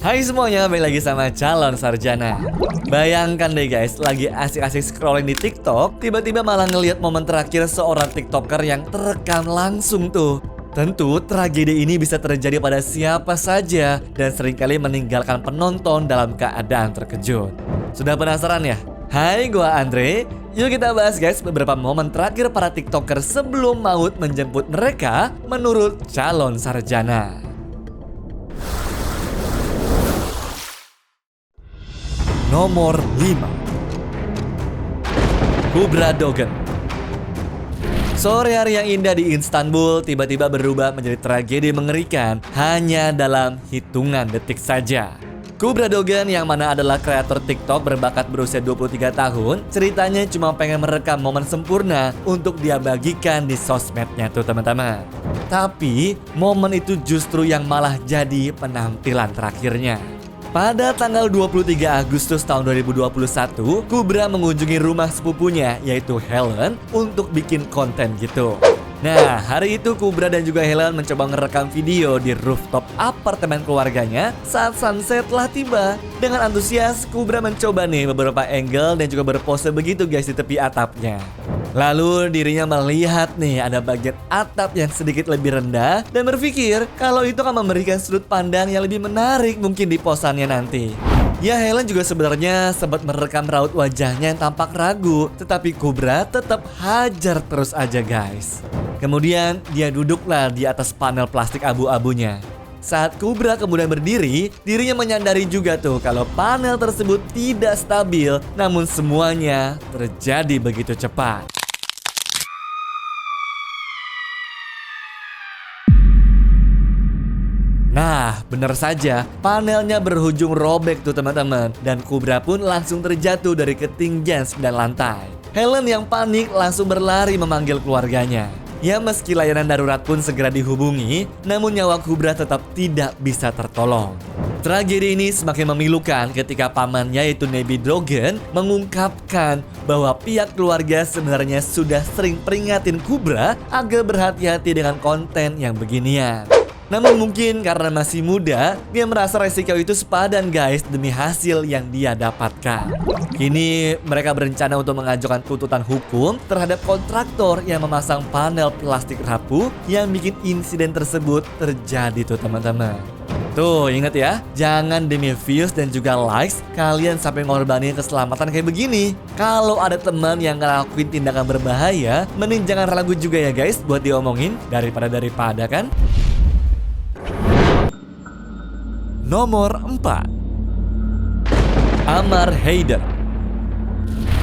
Hai semuanya, balik lagi sama Calon Sarjana. Bayangkan deh guys, lagi asik-asik scrolling di TikTok, tiba-tiba malah ngelihat momen terakhir seorang TikToker yang terekam langsung tuh. Tentu tragedi ini bisa terjadi pada siapa saja dan seringkali meninggalkan penonton dalam keadaan terkejut. Sudah penasaran ya? Hai, gua Andre. Yuk kita bahas guys beberapa momen terakhir para TikToker sebelum maut menjemput mereka menurut Calon Sarjana. Nomor 5, Kubra Dogan. Sore hari yang indah di Istanbul tiba-tiba berubah menjadi tragedi mengerikan hanya dalam hitungan detik saja. Kubra Dogan yang mana adalah kreator TikTok berbakat berusia 23 tahun, ceritanya cuma pengen merekam momen sempurna untuk dia bagikan di sosmednya tuh teman-teman. Tapi momen itu justru yang malah jadi penampilan terakhirnya. Pada tanggal 23 Agustus tahun 2021, Kubra mengunjungi rumah sepupunya yaitu Helen untuk bikin konten gitu. Nah, hari itu Kubra dan juga Helen mencoba merekam video di rooftop apartemen keluarganya saat sunset telah tiba. Dengan antusias, Kubra mencoba nih beberapa angle dan juga berpose begitu guys di tepi atapnya. Lalu dirinya melihat nih ada bagian atap yang sedikit lebih rendah dan berpikir kalau itu akan memberikan sudut pandang yang lebih menarik mungkin di posannya nanti. Ya, Helen juga sebenarnya sempat merekam raut wajahnya yang tampak ragu, tetapi Kubra tetap hajar terus aja guys. Kemudian dia duduklah di atas panel plastik abu-abunya. Saat Kubra kemudian berdiri, dirinya menyadari juga tuh kalau panel tersebut tidak stabil, namun semuanya terjadi begitu cepat. Nah, benar saja, panelnya berujung robek tuh teman-teman. Dan Kubra pun langsung terjatuh dari ketinggian 9 lantai. Helen yang panik langsung berlari memanggil keluarganya. Ya, meski layanan darurat pun segera dihubungi, namun nyawa Kubra tetap tidak bisa tertolong. Tragedi ini semakin memilukan ketika pamannya yaitu Nebi Dogan mengungkapkan bahwa pihak keluarga sebenarnya sudah sering peringatin Kubra agar berhati-hati dengan konten yang beginian. Namun mungkin karena masih muda, dia merasa resiko itu sepadan guys demi hasil yang dia dapatkan. Kini mereka berencana untuk mengajukan tuntutan hukum terhadap kontraktor yang memasang panel plastik rapuh yang bikin insiden tersebut terjadi tuh teman-teman. Tuh ingat ya, jangan demi views dan juga likes kalian sampai ngorbanin keselamatan kayak begini. Kalau ada teman yang ngelakuin tindakan berbahaya, mending jangan ragu juga ya guys buat diomongin daripada kan. Nomor 4, Amar Haider.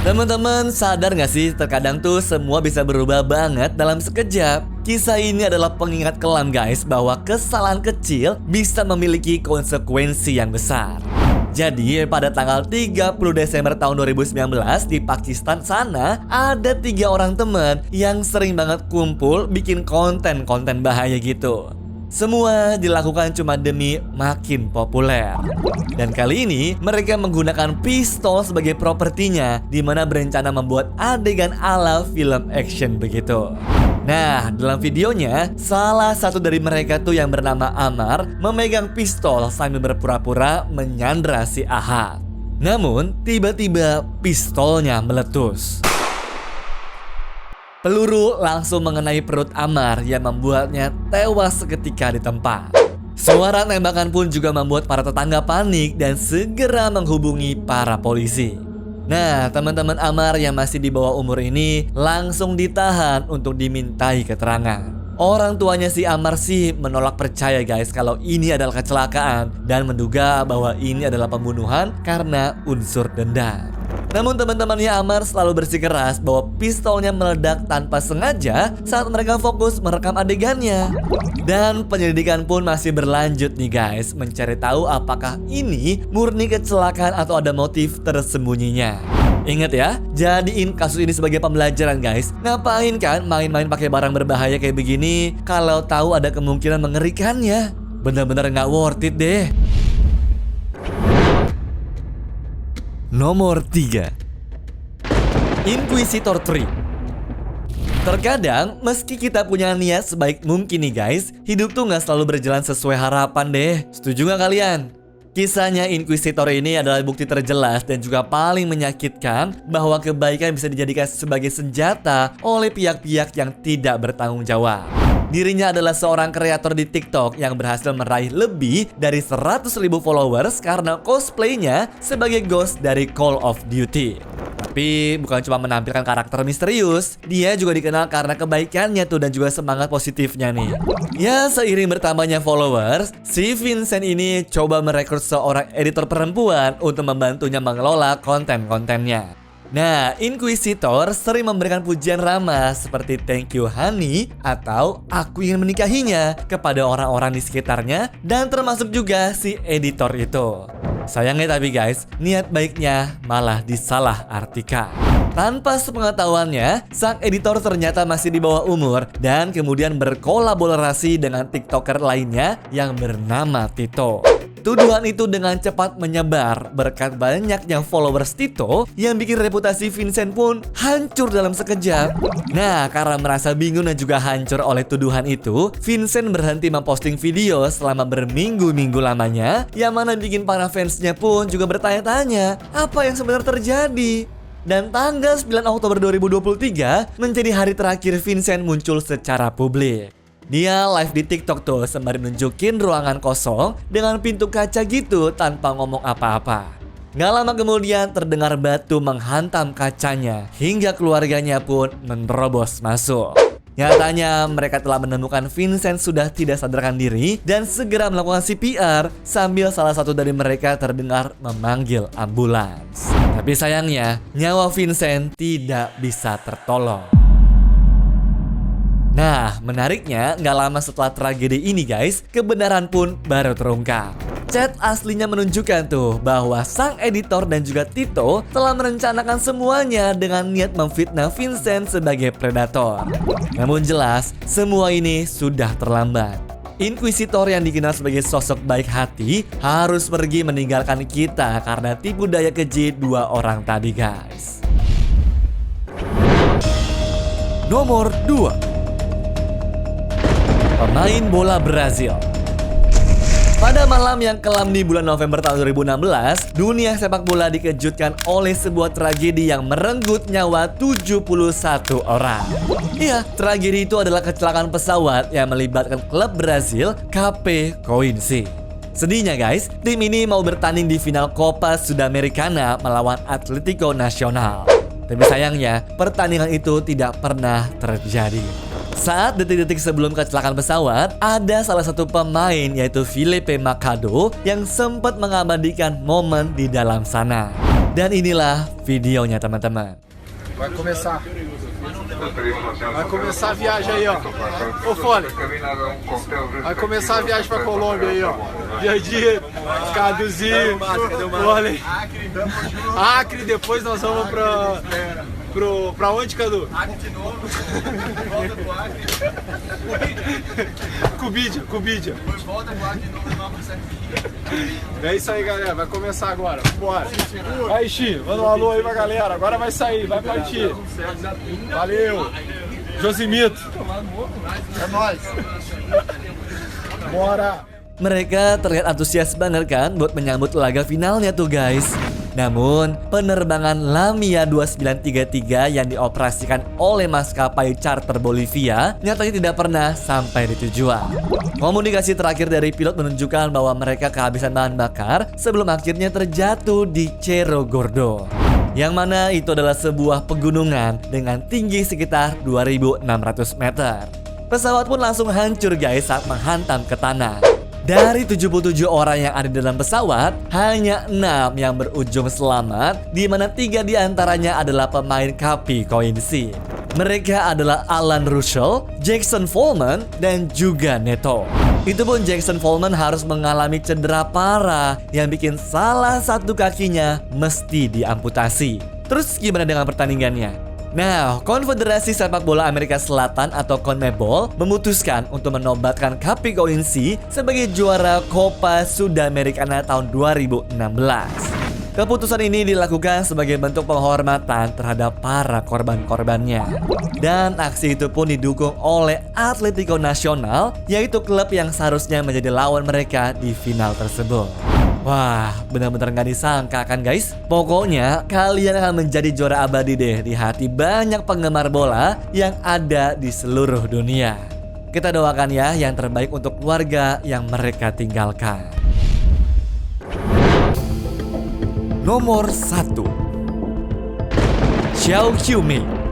Teman-teman sadar gak sih terkadang tuh semua bisa berubah banget dalam sekejap. Kisah ini adalah pengingat kelam guys bahwa kesalahan kecil bisa memiliki konsekuensi yang besar. Jadi pada tanggal 30 Desember tahun 2019 di Pakistan sana ada 3 orang teman yang sering banget kumpul bikin konten-konten bahaya gitu. Semua dilakukan cuma demi makin populer. Dan kali ini mereka menggunakan pistol sebagai propertinya, di mana berencana membuat adegan ala film action begitu. Nah, dalam videonya salah satu dari mereka tuh yang bernama Amar memegang pistol sambil berpura-pura menyandra si Ahad. Namun tiba-tiba pistolnya meletus. Peluru langsung mengenai perut Amar yang membuatnya tewas seketika di tempat. Suara tembakan pun juga membuat para tetangga panik dan segera menghubungi para polisi. Nah, teman-teman Amar yang masih di bawah umur ini langsung ditahan untuk dimintai keterangan. Orang tuanya si Amar sih menolak percaya guys kalau ini adalah kecelakaan dan menduga bahwa ini adalah pembunuhan karena unsur dendam. Namun teman-temannya Amar selalu bersikeras bahwa pistolnya meledak tanpa sengaja saat mereka fokus merekam adegannya. Dan penyelidikan pun masih berlanjut nih guys, mencari tahu apakah ini murni kecelakaan atau ada motif tersembunyinya. Ingat ya, jadiin kasus ini sebagai pembelajaran guys. Ngapain kan main-main pakai barang berbahaya kayak begini kalau tahu ada kemungkinan mengerikannya. Bener-bener nggak worth it deh. Nomor 3, Inquisitor 3. Terkadang meski kita punya niat sebaik mungkin nih guys, hidup tuh gak selalu berjalan sesuai harapan deh. Setuju gak kalian? Kisahnya Inquisitor ini adalah bukti terjelas dan juga paling menyakitkan bahwa kebaikan bisa dijadikan sebagai senjata oleh pihak-pihak yang tidak bertanggung jawab. Dirinya adalah seorang kreator di TikTok yang berhasil meraih lebih dari 100.000 followers karena cosplaynya sebagai Ghost dari Call of Duty. Tapi bukan cuma menampilkan karakter misterius, dia juga dikenal karena kebaikannya tuh dan juga semangat positifnya nih. Ya, seiring bertambahnya followers, si Vincent ini coba merekrut seorang editor perempuan untuk membantunya mengelola konten-kontennya. Nah, Inquisitor sering memberikan pujian ramah seperti thank you honey atau aku ingin menikahinya kepada orang-orang di sekitarnya dan termasuk juga si editor itu. Sayangnya tapi guys, niat baiknya malah disalahartikan. Tanpa sepengetahuannya, sang editor ternyata masih di bawah umur dan kemudian berkolaborasi dengan TikToker lainnya yang bernama Tito. Tuduhan itu dengan cepat menyebar berkat banyaknya followers Tito yang bikin reputasi Vincent pun hancur dalam sekejap. Nah, karena merasa bingung dan juga hancur oleh tuduhan itu, Vincent berhenti memposting video selama berminggu-minggu lamanya, yang mana bikin para fansnya pun juga bertanya-tanya apa yang sebenarnya terjadi. Dan tanggal 9 Oktober 2023 menjadi hari terakhir Vincent muncul secara publik. Dia live di TikTok tuh sembari nunjukin ruangan kosong dengan pintu kaca gitu tanpa ngomong apa-apa. Gak lama kemudian terdengar batu menghantam kacanya hingga keluarganya pun menerobos masuk. Nyatanya mereka telah menemukan Vincent sudah tidak sadarkan diri dan segera melakukan CPR sambil salah satu dari mereka terdengar memanggil ambulans. Tapi sayangnya nyawa Vincent tidak bisa tertolong. Nah, menariknya, nggak lama setelah tragedi ini guys, kebenaran pun baru terungkap. Chat aslinya menunjukkan tuh bahwa sang editor dan juga Tito telah merencanakan semuanya dengan niat memfitnah Vincent sebagai predator. Namun jelas, semua ini sudah terlambat. Inquisitor yang dikenal sebagai sosok baik hati harus pergi meninggalkan kita karena tipu daya keji dua orang tadi guys. Nomor 2. Pemain bola Brazil. Pada malam yang kelam di bulan November tahun 2016, dunia sepak bola dikejutkan oleh sebuah tragedi yang merenggut nyawa 71 orang. Iya, tragedi itu adalah kecelakaan pesawat yang melibatkan klub Brazil KP Coinci. Sedihnya guys, tim ini mau bertanding di final Copa Sudamericana melawan Atlético Nacional. Tapi sayangnya, pertandingan itu tidak pernah terjadi. Saat detik-detik sebelum kecelakaan pesawat, ada salah satu pemain yaitu Felipe Machado yang sempat mengabadikan momen di dalam sana. Dan inilah videonya teman-teman. Vai começar a viagem aí, ó. Ô, Fole. Vai começar a viagem pra Colômbia aí, ó. Jardim, Caduzinho, Fole. Acre, depois nós vamos pra onde, Cadu? Acre de novo. Volta pro Acre. Cubidia. Depois volta pro Acre de novo e vamos pro Serginho. É isso aí, galera. Vai começar agora. Bora. Vai, Xi. Manda um alô aí pra galera. Agora vai sair. Vai partir. Valeu. Josimito. É nóis. Bora. Mereka terlihat antusias banget kan buat menyambut laga finalnya tuh guys. Namun, penerbangan Lamia 2933 yang dioperasikan oleh maskapai charter Bolivia nyatanya tidak pernah sampai di tujuan. Komunikasi terakhir dari pilot menunjukkan bahwa mereka kehabisan bahan bakar sebelum akhirnya terjatuh di Cerro Gordo. Yang mana itu adalah sebuah pegunungan dengan tinggi sekitar 2.600 meter. Pesawat pun langsung hancur guys saat menghantam ke tanah. Dari 77 orang yang ada di dalam pesawat, hanya 6 yang berujung selamat, di mana 3 diantaranya adalah pemain KP Coinci. Mereka adalah Alan Russell, Jackson Follman, dan juga Neto. Itu pun Jackson Follman harus mengalami cedera parah yang bikin salah satu kakinya mesti diamputasi. Terus gimana dengan pertandingannya? Nah, Konfederasi Sepak Bola Amerika Selatan atau CONMEBOL memutuskan untuk menobatkan KP Coinci sebagai juara Copa Sudamericana tahun 2016. Keputusan ini dilakukan sebagai bentuk penghormatan terhadap para korban-korbannya. Dan aksi itu pun didukung oleh Atlético Nacional, yaitu klub yang seharusnya menjadi lawan mereka di final tersebut. Wah, benar-benar nggak disangka kan guys? Pokoknya kalian akan menjadi juara abadi deh di hati banyak penggemar bola yang ada di seluruh dunia. Kita doakan ya yang terbaik untuk keluarga yang mereka tinggalkan. Nomor 1, Xiao Qiumei.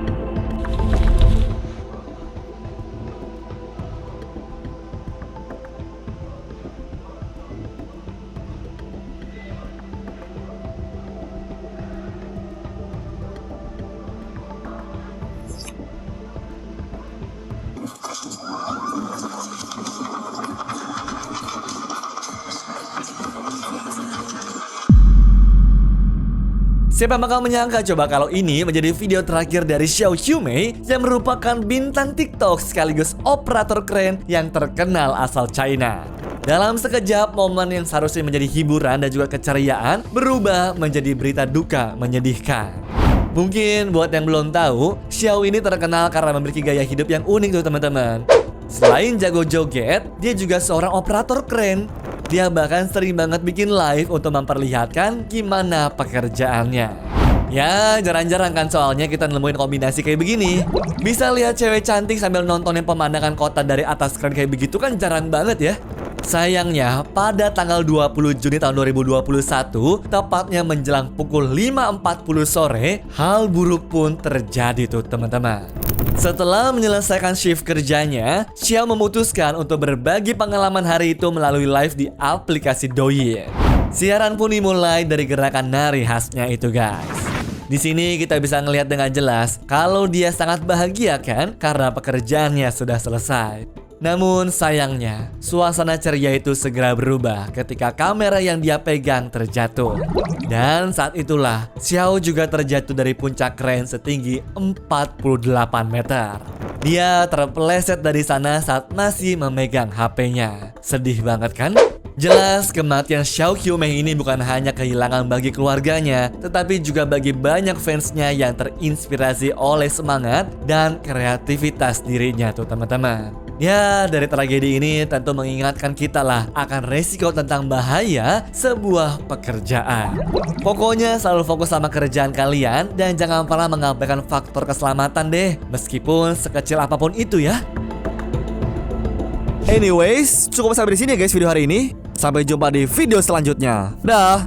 Siapa bakal menyangka coba kalau ini menjadi video terakhir dari Xiao Qiumei yang merupakan bintang TikTok sekaligus operator keren yang terkenal asal China. Dalam sekejap, momen yang seharusnya menjadi hiburan dan juga keceriaan berubah menjadi berita duka menyedihkan. Mungkin buat yang belum tahu, Xiao ini terkenal karena memiliki gaya hidup yang unik tuh teman-teman. Selain jago joget, dia juga seorang operator keren. Dia bahkan sering banget bikin live untuk memperlihatkan gimana pekerjaannya. Ya, jarang-jarang kan soalnya kita nemuin kombinasi kayak begini. Bisa lihat cewek cantik sambil nontonin pemandangan kota dari atas keren kayak begitu kan jarang banget ya. Sayangnya, pada tanggal 20 Juni tahun 2021, tepatnya menjelang pukul 5.40 sore, hal buruk pun terjadi tuh teman-teman. Setelah menyelesaikan shift kerjanya, Xiao memutuskan untuk berbagi pengalaman hari itu melalui live di aplikasi Douyin. Siaran pun dimulai dari gerakan nari khasnya itu guys. Di sini kita bisa ngelihat dengan jelas kalau dia sangat bahagia kan karena pekerjaannya sudah selesai. Namun sayangnya, suasana ceria itu segera berubah ketika kamera yang dia pegang terjatuh. Dan saat itulah, Xiao juga terjatuh dari puncak kren setinggi 48 meter. Dia terpeleset dari sana saat masih memegang HP-nya. Sedih banget kan? Jelas kematian Xiao Qiumei ini bukan hanya kehilangan bagi keluarganya, tetapi juga bagi banyak fansnya yang terinspirasi oleh semangat dan kreativitas dirinya tuh teman-teman. Ya, dari tragedi ini tentu mengingatkan kita lah akan resiko tentang bahaya sebuah pekerjaan. Pokoknya selalu fokus sama kerjaan kalian dan jangan pernah mengabaikan faktor keselamatan deh, meskipun sekecil apapun itu ya. Anyways, cukup sampai di sini ya guys video hari ini. Sampai jumpa di video selanjutnya. Dah.